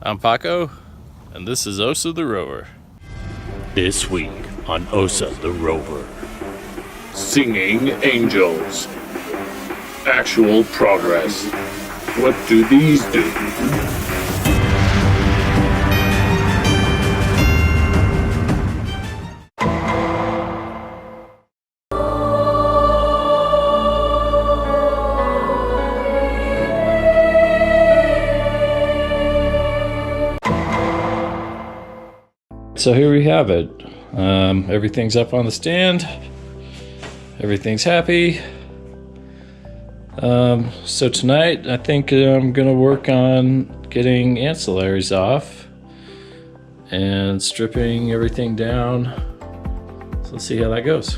I'm Paco, and this is Osa the Rover. This week on Osa the Rover. Singing angels. Actual progress. What do these do? So here we have it. Everything's up on the stand. Everything's happy. So tonight I think I'm gonna work on getting ancillaries off and stripping everything down. So let's see how that goes.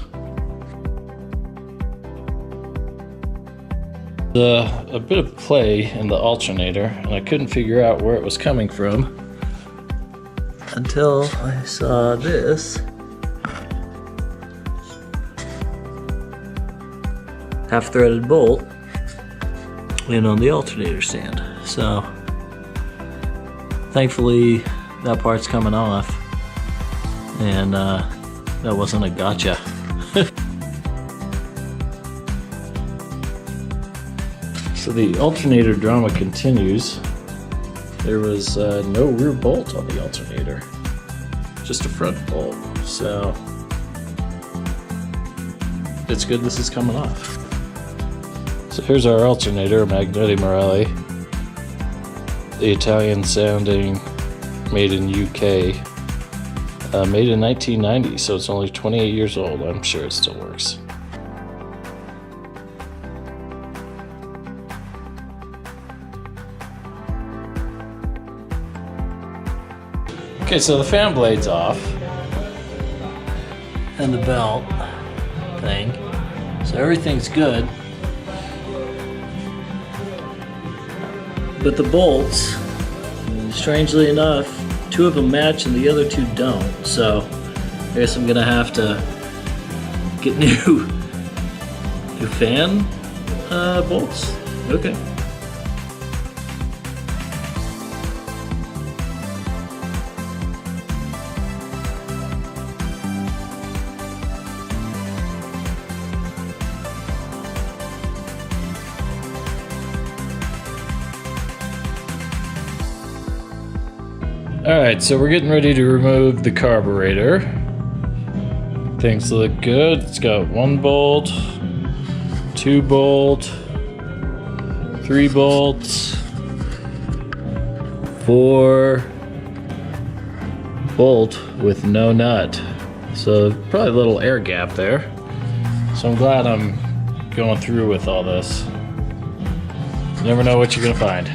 A bit of play in the alternator, and I couldn't figure out where it was coming from until I saw this half-threaded bolt in on the alternator stand. So thankfully that part's coming off, and that wasn't a gotcha. So the alternator drama continues. There was no rear bolt on the alternator, just a front bolt. So it's good this is coming off. So here's our alternator, Magneti Morelli, the Italian sounding, made in UK, made in 1990, so it's only 28 years old. I'm sure it still works. Okay, so the fan blade's off, and the belt thing, so everything's good. But the bolts, strangely enough, two of them match and the other two don't. So I guess I'm gonna have to get new fan bolts. Okay. Alright, so we're getting ready to remove the carburetor. Things look good. It's got 1 bolt, 2 bolt, 3 bolts, 4 bolt with no nut. So probably a little air gap there. So I'm glad I'm going through with all this. You never know what you're gonna find.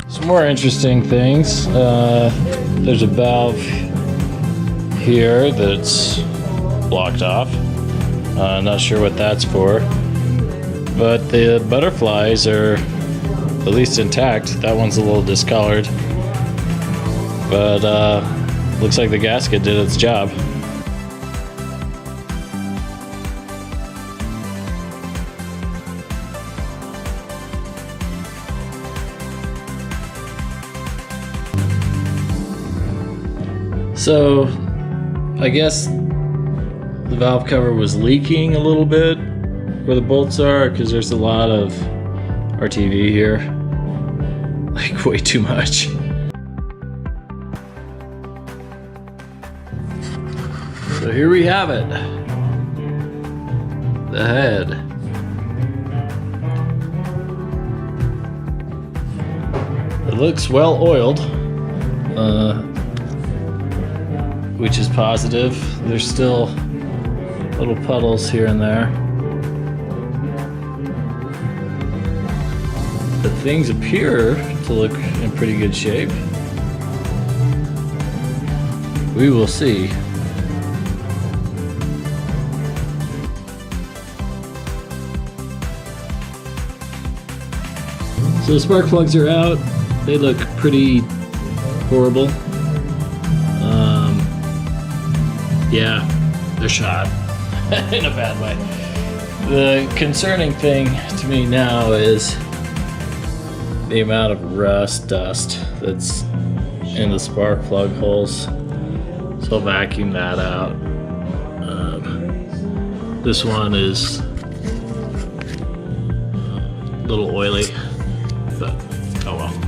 Some more interesting things. There's a valve here that's blocked off. Not sure what that's for. But the butterflies are at least intact. That one's a little discolored. But looks like the gasket did its job. So, I guess the valve cover was leaking a little bit where the bolts are, because there's a lot of RTV here, like way too much. So here we have it, the head. It looks well oiled. Which is positive. There's still little puddles here and there. But things appear to look in pretty good shape. We will see. So the spark plugs are out. They look pretty horrible. Yeah, they're shot in a bad way. The concerning thing to me now is the amount of rust dust that's in the spark plug holes. So I'll vacuum that out. This one is a little oily, but oh well.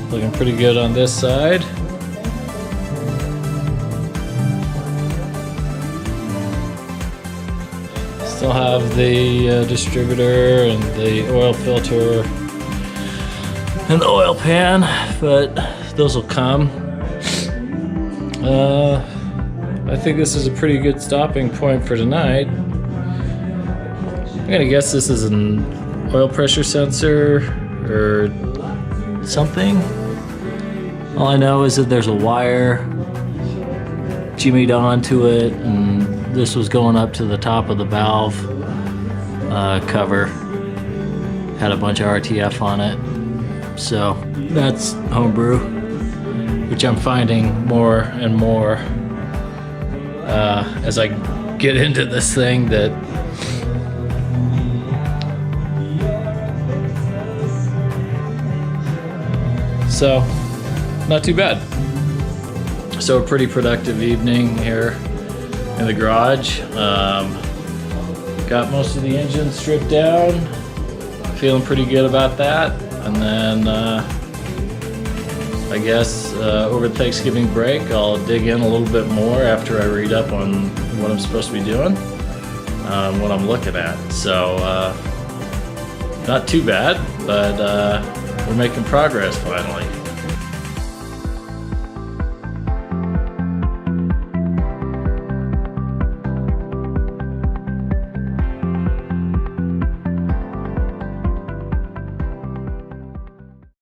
Looking pretty good on this side. Still have the distributor and the oil filter and the oil pan, but those will come. I think this is a pretty good stopping point for tonight. I'm gonna guess this is an oil pressure sensor or something. All I know is that there's a wire jimmied onto it, and this was going up to the top of the valve cover. Had a bunch of RTF on it. So that's homebrew, which I'm finding more and more as I get into this thing that so not too bad. So a pretty productive evening here in the garage. Got most of the engine stripped down. Feeling pretty good about that. And then I guess over the Thanksgiving break, I'll dig in a little bit more after I read up on what I'm supposed to be doing, what I'm looking at. So not too bad, but we're making progress finally.